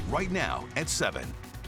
right now at 7.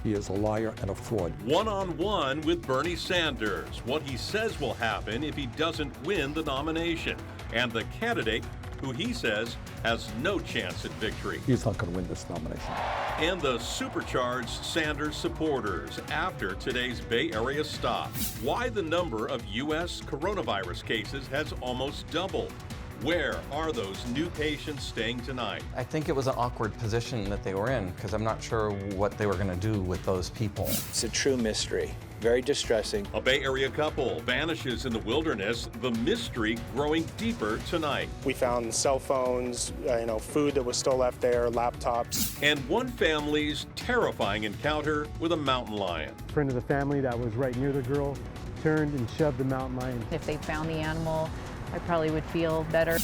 He is a liar and a fraud. One-on-one with Bernie Sanders, what he says will happen if he doesn't win the nomination, and the candidate who he says has no chance at victory. He's not going to win this nomination. And the supercharged Sanders supporters after today's Bay Area stop. Why the number of U.S. coronavirus cases has almost doubled. Where are those new patients staying tonight? I think it was an awkward position that they were in because I'm not sure what they were going to do with those people. It's a true mystery. Very distressing. A Bay Area couple vanishes in the wilderness, the mystery growing deeper tonight. We found cell phones, food that was still left there, laptops. And one family's terrifying encounter with a mountain lion. A friend of the family that was right near the girl turned and shoved the mountain lion. If they found the animal, I probably would feel better.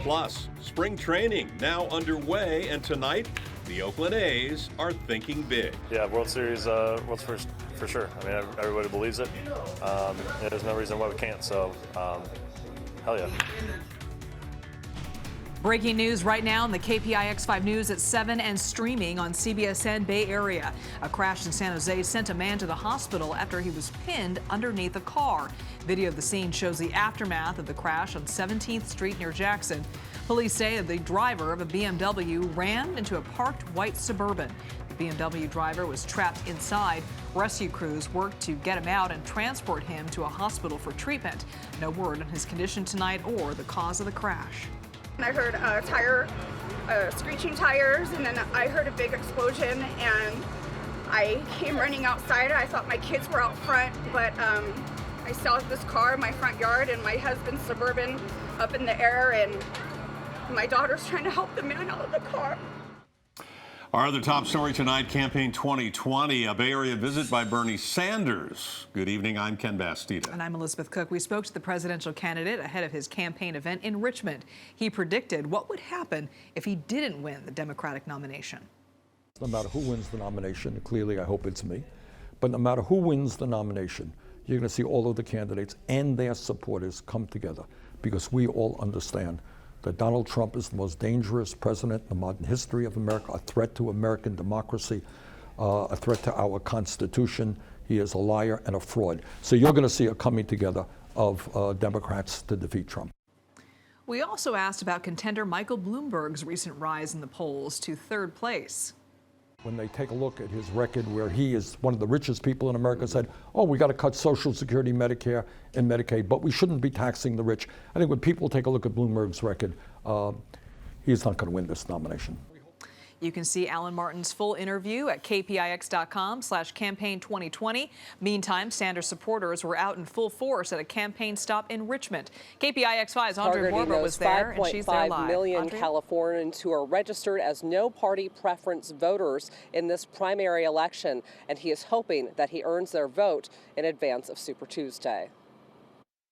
Plus, spring training now underway, and tonight, the Oakland A's are thinking big. Yeah, World Series, world's first for sure. I mean, everybody believes it. There's no reason why we can't, so hell yeah. Breaking news right now in the KPIX 5 News at 7 and streaming on CBSN Bay Area. A crash in San Jose sent a man to the hospital after he was pinned underneath a car. Video of the scene shows the aftermath of the crash on 17th Street near Jackson. Police say that the driver of a BMW ran into a parked white Suburban. The BMW driver was trapped inside. Rescue crews worked to get him out and transport him to a hospital for treatment. No word on his condition tonight or the cause of the crash. I heard screeching tires, and then I heard a big explosion, and I came running outside. I thought my kids were out front, but I saw this car in my front yard and my husband's Suburban up in the air, and my daughter's trying to help the man out of the car. Our other top story tonight, Campaign 2020, a Bay Area visit by Bernie Sanders. Good evening, I'm Ken Bastida. And I'm Elizabeth Cook. We spoke to the presidential candidate ahead of his campaign event in Richmond. He predicted what would happen if he didn't win the Democratic nomination. No matter who wins the nomination, clearly I hope it's me, but no matter who wins the nomination, you're going to see all of the candidates and their supporters come together because we all understand that Donald Trump is the most dangerous president in the modern history of America, a threat to American democracy, a threat to our Constitution. He is a liar and a fraud. So you're going to see a coming together of Democrats to defeat Trump. We also asked about contender Michael Bloomberg's recent rise in the polls to third place. When they take a look at his record, where he is one of the richest people in America, said, oh, we got to cut Social Security, Medicare, and Medicaid, but we shouldn't be taxing the rich. I think when people take a look at Bloomberg's record, he's not going to win this nomination. You can see Alan Martin's full interview at kpix.com/campaign2020. Meantime, Sanders supporters were out in full force at a campaign stop in Richmond. KPIX 5's Andrea Borba was there, and she's there live. 5.5 million Andrea? Californians who are registered as no party preference voters in this primary election, and he is hoping that he earns their vote in advance of Super Tuesday.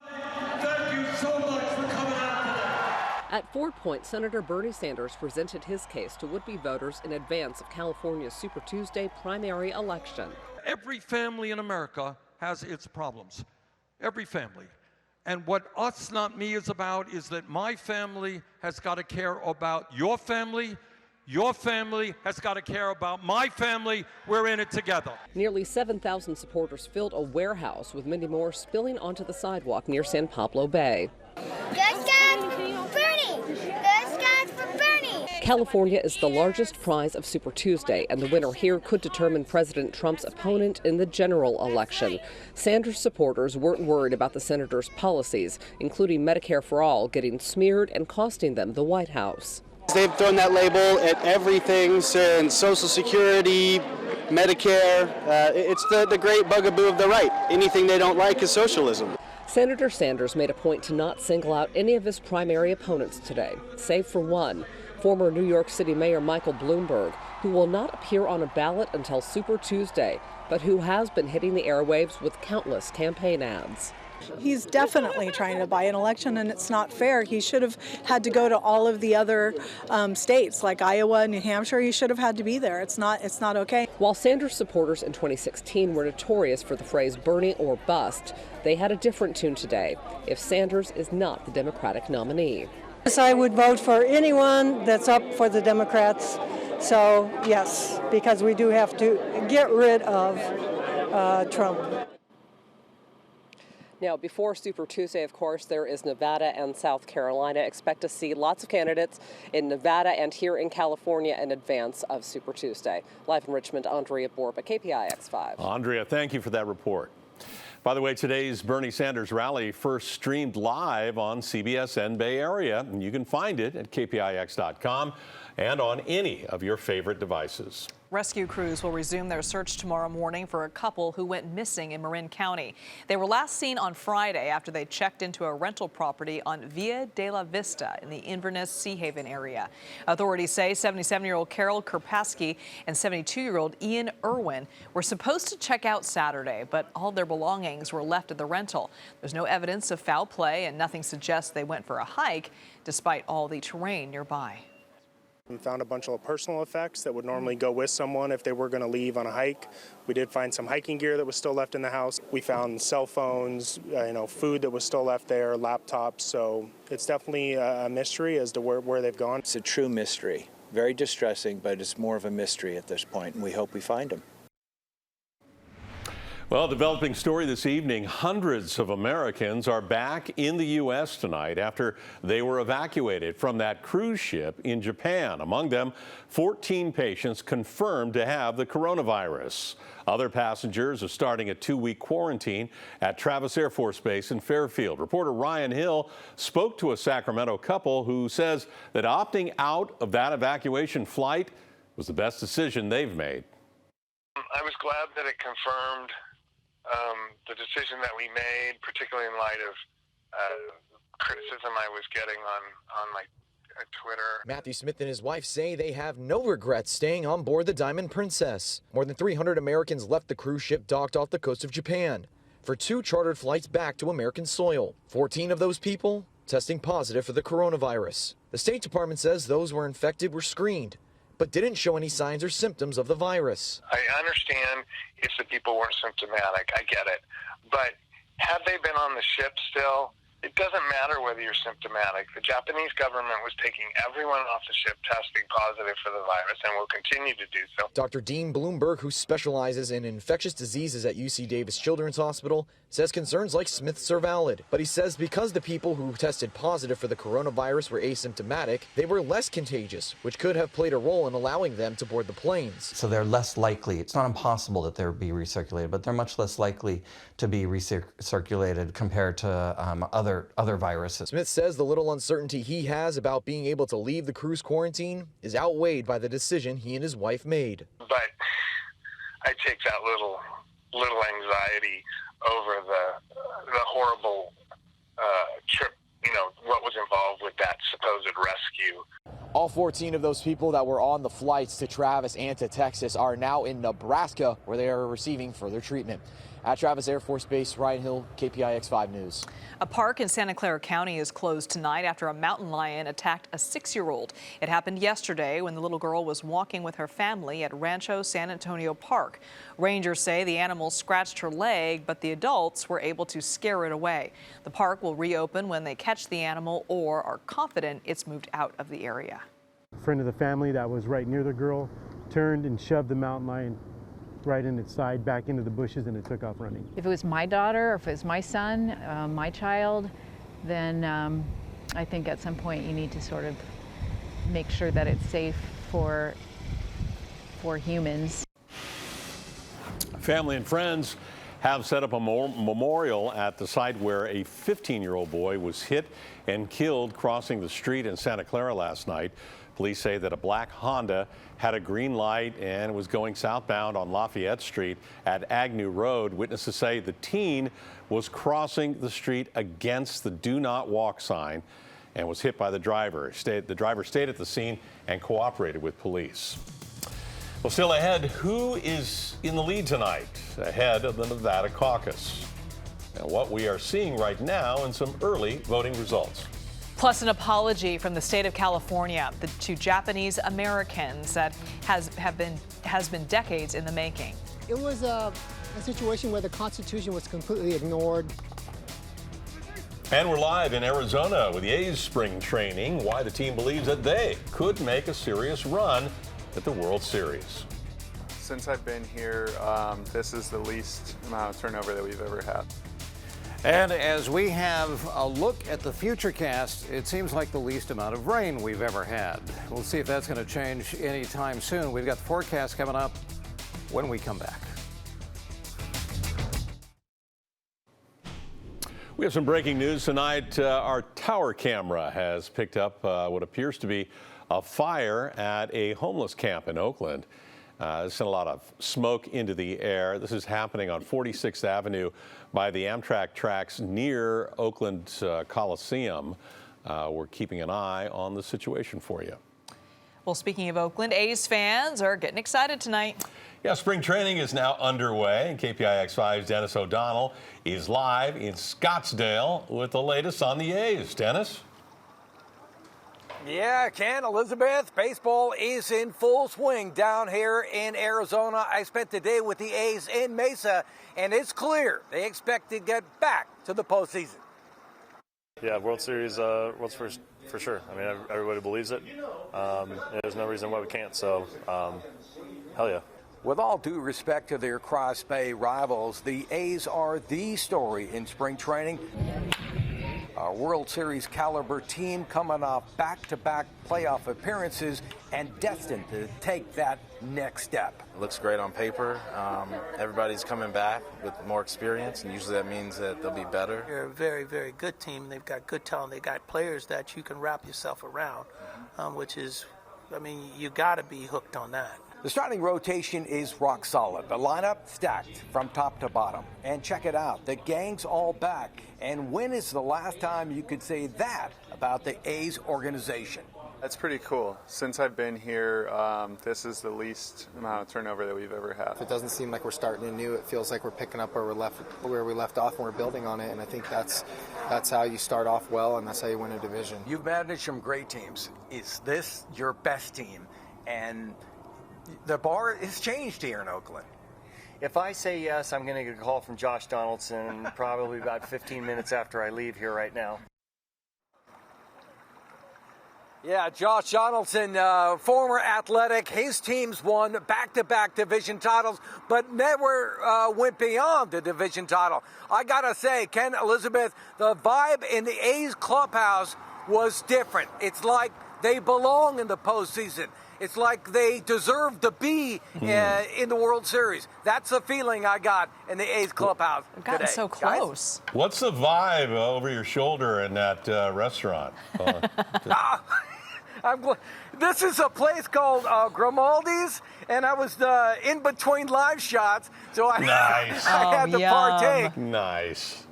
Thank you so much for coming out today. At Fort Point, Senator Bernie Sanders presented his case to would-be voters in advance of California's Super Tuesday primary election. Every family in America has its problems. Every family. And what Us Not Me is about is that my family has got to care about your family. Your family has got to care about my family. We're in it together. Nearly 7,000 supporters filled a warehouse, with many more spilling onto the sidewalk near San Pablo Bay. California is the largest prize of Super Tuesday, and the winner here could determine President Trump's opponent in the general election. Sanders supporters weren't worried about the senator's policies, including Medicare for All getting smeared and costing them the White House. They've thrown that label at everything since Social Security, Medicare. It's the great bugaboo of the right. Anything they don't like is socialism. Senator Sanders made a point to not single out any of his primary opponents today, save for one, former New York City Mayor Michael Bloomberg, who will not appear on a ballot until Super Tuesday, but who has been hitting the airwaves with countless campaign ads. He's definitely trying to buy an election, and it's not fair. He should have had to go to all of the other states like Iowa, New Hampshire. He should have had to be there. It's not okay. While Sanders supporters in 2016 were notorious for the phrase Bernie or bust, they had a different tune today if Sanders is not the Democratic nominee. I would vote for anyone that's up for the Democrats. So, yes, because we do have to get rid of Trump. Now, before Super Tuesday, of course, there is Nevada and South Carolina. Expect to see lots of candidates in Nevada and here in California in advance of Super Tuesday. Live in Richmond, Andrea Borba, KPIX 5. Andrea, thank you for that report. By the way, today's Bernie Sanders rally first streamed live on CBS Bay Area, and you can find it at KPIX.com and on any of your favorite devices. Rescue crews will resume their search tomorrow morning for a couple who went missing in Marin County. They were last seen on Friday after they checked into a rental property on Via de la Vista in the Inverness Sea Haven area. Authorities say 77-year-old Carol Kerpaski and 72-year-old Ian Irwin were supposed to check out Saturday, but all their belongings were left at the rental. There's no evidence of foul play, and nothing suggests they went for a hike, despite all the terrain nearby. We found a bunch of personal effects that would normally go with someone if they were going to leave on a hike. We did find some hiking gear that was still left in the house. We found cell phones, food that was still left there, laptops. So it's definitely a mystery as to where they've gone. It's a true mystery. Very distressing, but it's more of a mystery at this point, and we hope we find them. Well, developing story this evening, hundreds of Americans are back in the U.S. tonight after they were evacuated from that cruise ship in Japan. Among them, 14 patients confirmed to have the coronavirus. Other passengers are starting a 2-week quarantine at Travis Air Force Base in Fairfield. Reporter Ryan Hill spoke to a Sacramento couple who says that opting out of that evacuation flight was the best decision they've made. I was glad that it confirmed the decision that we made, particularly in light of criticism I was getting on my Twitter. Matthew Smith and his wife say they have no regrets staying on board the Diamond Princess. More than 300 Americans left the cruise ship docked off the coast of Japan for 2 chartered flights back to American soil. 14 of those people testing positive for the coronavirus. The State Department says those who were infected were screened, but didn't show any signs or symptoms of the virus. I understand if the people weren't symptomatic, I get it. But had they been on the ship still, it doesn't matter whether you're symptomatic. The Japanese government was taking everyone off the ship testing positive for the virus and will continue to do so. Dr. Dean Bloomberg, who specializes in infectious diseases at UC Davis Children's Hospital, says concerns like Smith's are valid. But he says because the people who tested positive for the coronavirus were asymptomatic, they were less contagious, which could have played a role in allowing them to board the planes. So they're less likely. It's not impossible that they'll be recirculated, but they're much less likely to be recirculated compared to other viruses. Smith says the little uncertainty he has about being able to leave the cruise quarantine is outweighed by the decision he and his wife made. But I take that little anxiety over the horrible trip, what was involved with that supposed rescue. All 14 of those people that were on the flights to Travis and to Texas are now in Nebraska, where they are receiving further treatment. At Travis Air Force Base, Ryan Hill, KPIX 5 News. A park in Santa Clara County is closed tonight after a mountain lion attacked a 6-year-old. It happened yesterday when the little girl was walking with her family at Rancho San Antonio Park. Rangers say the animal scratched her leg, but the adults were able to scare it away. The park will reopen when they catch the animal or are confident it's moved out of the area. A friend of the family that was right near the girl turned and shoved the mountain lion right in its side back into the bushes, and it took off running. If it was my daughter or if it was my son, my child, then I think at some point you need to sort of make sure that it's safe for humans. Family and friends have set up a memorial at the site where a 15-year-old boy was hit and killed crossing the street in Santa Clara last night. Police say that a black Honda had a green light and was going southbound on Lafayette Street at Agnew Road. Witnesses say the teen was crossing the street against the do not walk sign and was hit by the driver. The driver stayed at the scene and cooperated with police. Well, still ahead, who is in the lead tonight ahead of the Nevada caucus? And what we are seeing right now and some early voting results. Plus an apology from the state of California to Japanese Americans that has been decades in the making. It was a situation where the Constitution was completely ignored. And we're live in Arizona with the A's spring training, why the team believes that they could make a serious run at the World Series. Since I've been here, this is the least amount of turnover that we've ever had. And as we have a look at the futurecast, it seems like the least amount of rain we've ever had. We'll see if that's going to change anytime soon. We've got the forecast coming up when we come back. We have some breaking news tonight. Our tower camera has picked up what appears to be a fire at a homeless camp in Oakland. There's sent a lot of smoke into the air. This is happening on 46th Avenue by the Amtrak tracks near Oakland Coliseum. We're keeping an eye on the situation for you. Well, speaking of Oakland, A's fans are getting excited tonight. Yeah, spring training is now underway, and KPIX 5's Dennis O'Donnell is live in Scottsdale with the latest on the A's. Dennis? Yeah, Ken, Elizabeth, baseball is in full swing down here in Arizona. I spent the day with the A's in Mesa, and it's clear they expect to get back to the postseason. Yeah, World Series, World's first for sure. I mean, everybody believes it. There's no reason why we can't, so hell yeah. With all due respect to their Cross Bay rivals, the A's are the story in spring training. A World Series caliber team coming off back-to-back playoff appearances and destined to take that next step. It looks great on paper. Everybody's coming back with more experience, and usually that means that they'll be better. They're a very, very good team. They've got good talent. They've got players that you can wrap yourself around, which is, I mean, you got to be hooked on that. The starting rotation is rock solid. The lineup stacked from top to bottom. And check it out, the gang's all back. And when is the last time you could say that about the A's organization? That's pretty cool. Since I've been here, this is the least amount of turnover that we've ever had. It doesn't seem like we're starting anew. It feels like we're picking up where we left off, and we're building on it. And I think that's how you start off well, and that's how you win a division. You've managed some great teams. Is this your best team? And the bar has changed here in Oakland. If I say yes, I'm going to get a call from Josh Donaldson probably about 15 minutes after I leave here right now. Yeah, Josh Donaldson, former Athletic. His teams won back-to-back division titles, but never went beyond the division title. I got to say, Ken, Elizabeth, the vibe in the A's clubhouse was different. It's like they belong in the postseason. It's like they deserve to be in the World Series. That's the feeling I got in the A's clubhouse We've gotten today. so close. Guys? What's the vibe over your shoulder in that restaurant? This is a place called Grimaldi's, and I was in between live shots, so I, nice. I had to partake. Nice.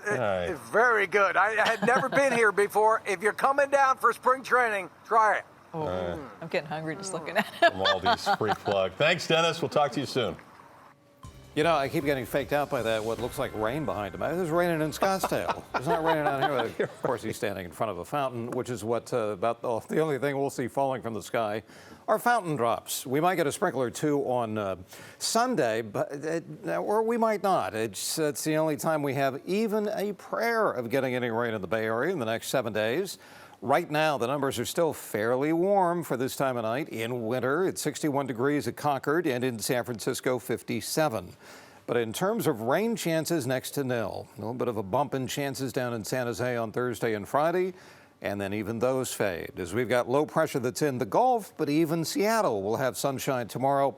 It's very good. I had never been here before. If you're coming down for spring training, try it. I'm getting hungry just looking at it. Maldi's free plug. Thanks, Dennis. We'll talk to you soon. You know, I keep getting faked out by that, what looks like rain behind him. It's raining in Scottsdale. It's not raining down here. Of course, he's standing in front of a fountain, which is what about the only thing we'll see falling from the sky are fountain drops. We might get a sprinkle or two on Sunday, or we might not. It's the only time we have even a prayer of getting any rain in the Bay Area in the next 7 days. Right now, the numbers are still fairly warm for this time of night. In winter, it's 61 degrees at Concord, and in San Francisco, 57. But in terms of rain chances, next to nil. A little bit of a bump in chances down in San Jose on Thursday and Friday, and then even those fade. As we've got low pressure that's in the Gulf, but even Seattle will have sunshine tomorrow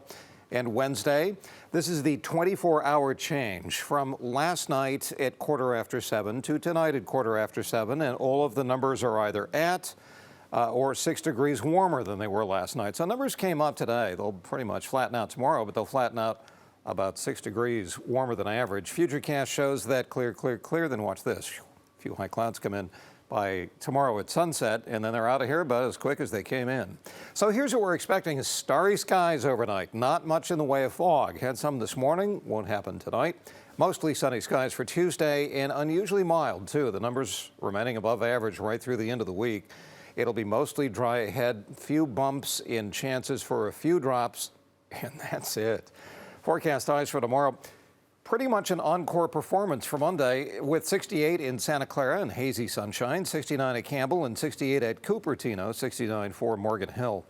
and Wednesday. This is the 24-hour change from last night at 7:15 to tonight at 7:15, and all of the numbers are either at or 6 degrees warmer than they were last night. So numbers came up today. They'll pretty much flatten out tomorrow, but they'll flatten out about 6 degrees warmer than average. Futurecast shows that clear, clear, clear. Then watch this. A few high clouds come in by tomorrow at sunset, and then they're out of here about as quick as they came in. So here's what we're expecting: starry skies overnight. Not much in the way of fog. Had some this morning, won't happen tonight. Mostly sunny skies for Tuesday, and unusually mild too. The numbers remaining above average right through the end of the week. It'll be mostly dry ahead, few bumps in chances for a few drops, and that's it. Forecast highs for tomorrow. pretty much an encore performance for Monday with 68 in Santa Clara and hazy sunshine, 69 at Campbell and 68 at Cupertino, 69 for Morgan Hill.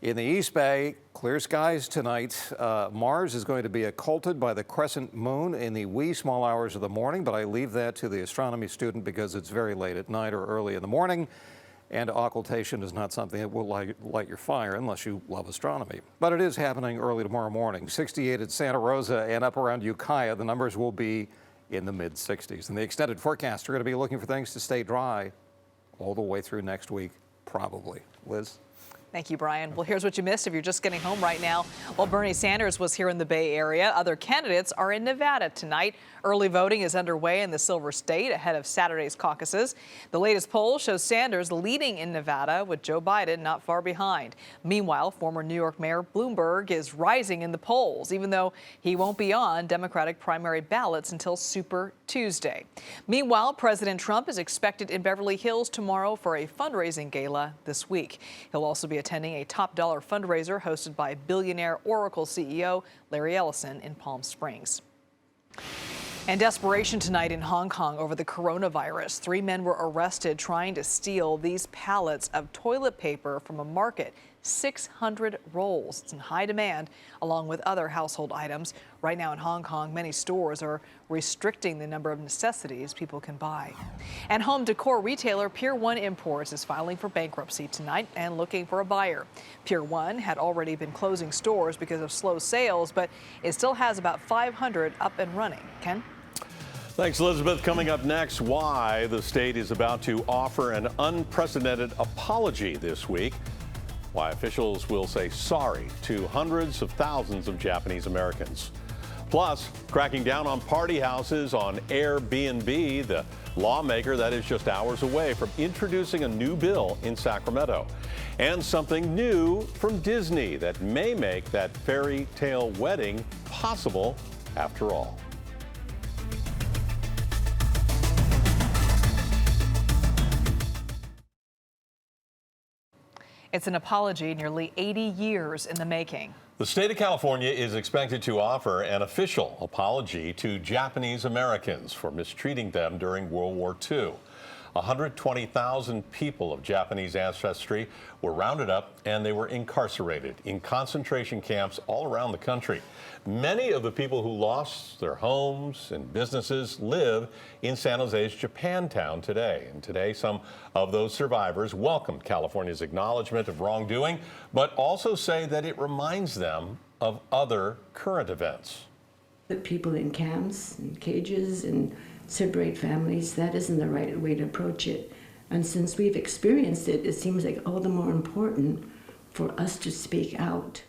In the East Bay, clear skies tonight. Mars is going to be occulted by the crescent moon in the wee small hours of the morning, but I leave that to the astronomy student because it's very late at night or early in the morning, and occultation is not something that will light your fire unless you love astronomy. But it is happening early tomorrow morning. 68 at Santa Rosa and up around Ukiah. The numbers will be in the mid-60s. And the extended forecasts are going to be looking for things to stay dry all the way through next week, probably. Liz? Thank you, Brian. Well, here's what you missed if you're just getting home right now. Well, Bernie Sanders was here in the Bay Area. Other candidates are in Nevada tonight. Early voting is underway in the Silver State ahead of Saturday's caucuses. The latest poll shows Sanders leading in Nevada, with Joe Biden not far behind. Meanwhile, former New York Mayor Bloomberg is rising in the polls, even though he won't be on Democratic primary ballots until Super Tuesday. Meanwhile, President Trump is expected in Beverly Hills tomorrow for a fundraising gala this week. He'll also be attending a top dollar fundraiser hosted by billionaire Oracle CEO Larry Ellison in Palm Springs. And desperation tonight in Hong Kong over the coronavirus. 3 men were arrested trying to steal these pallets of toilet paper from a market. 600 rolls. It's in high demand, along with other household items. Right now in Hong Kong, many stores are restricting the number of necessities people can buy. And home decor retailer Pier 1 Imports is filing for bankruptcy tonight and looking for a buyer. Pier 1 had already been closing stores because of slow sales, but it still has about 500 up and running. Ken? Thanks, Elizabeth. Coming up next, why the state is about to offer an unprecedented apology this week. Why officials will say sorry to hundreds of thousands of Japanese Americans. Plus, cracking down on party houses on Airbnb, the lawmaker that is just hours away from introducing a new bill in Sacramento. And something new from Disney that may make that fairy tale wedding possible after all. It's an apology nearly 80 years in the making. The state of California is expected to offer an official apology to Japanese Americans for mistreating them during World War II. 120,000 people of Japanese ancestry were rounded up and they were incarcerated in concentration camps all around the country. Many of the people who lost their homes and businesses live in San Jose's Japantown today. And today, some of those survivors welcomed California's acknowledgement of wrongdoing, but also say that it reminds them of other current events. The people in camps and cages and separate families, that isn't the right way to approach it. And since we've experienced it, it seems like all the more important for us to speak out.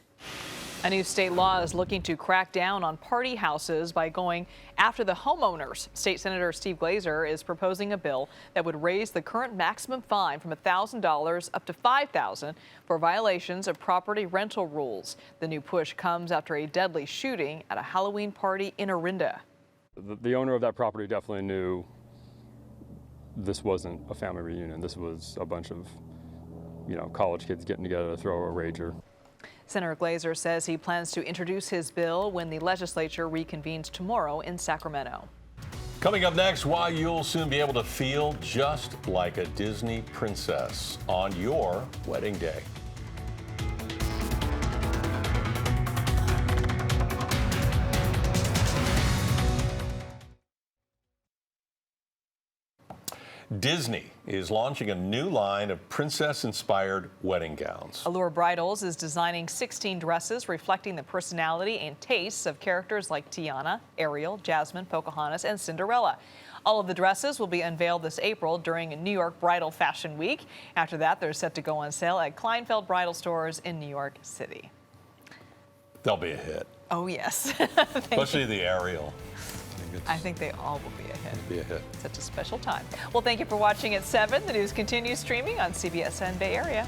A new state law is looking to crack down on party houses by going after the homeowners. State Senator Steve Glazer is proposing a bill that would raise the current maximum fine from $1,000 up to $5,000 for violations of property rental rules. The new push comes after a deadly shooting at a Halloween party in Orinda. The owner of that property definitely knew this wasn't a family reunion. This was a bunch of, college kids getting together to throw a rager. Senator Glazer says he plans to introduce his bill when the legislature reconvenes tomorrow in Sacramento. Coming up next, why you'll soon be able to feel just like a Disney princess on your wedding day. Disney is launching a new line of princess-inspired wedding gowns. Allure Bridals is designing 16 dresses reflecting the personality and tastes of characters like Tiana, Ariel, Jasmine, Pocahontas, and Cinderella. All of the dresses will be unveiled this April during New York Bridal Fashion Week. After that, they're set to go on sale at Kleinfeld Bridal Stores in New York City. They'll be a hit. Oh, yes. Especially the Ariel. I think they all will be a hit. Be a hit. Such a special time. Well, thank you for watching at 7. The news continues streaming on CBS and Bay Area.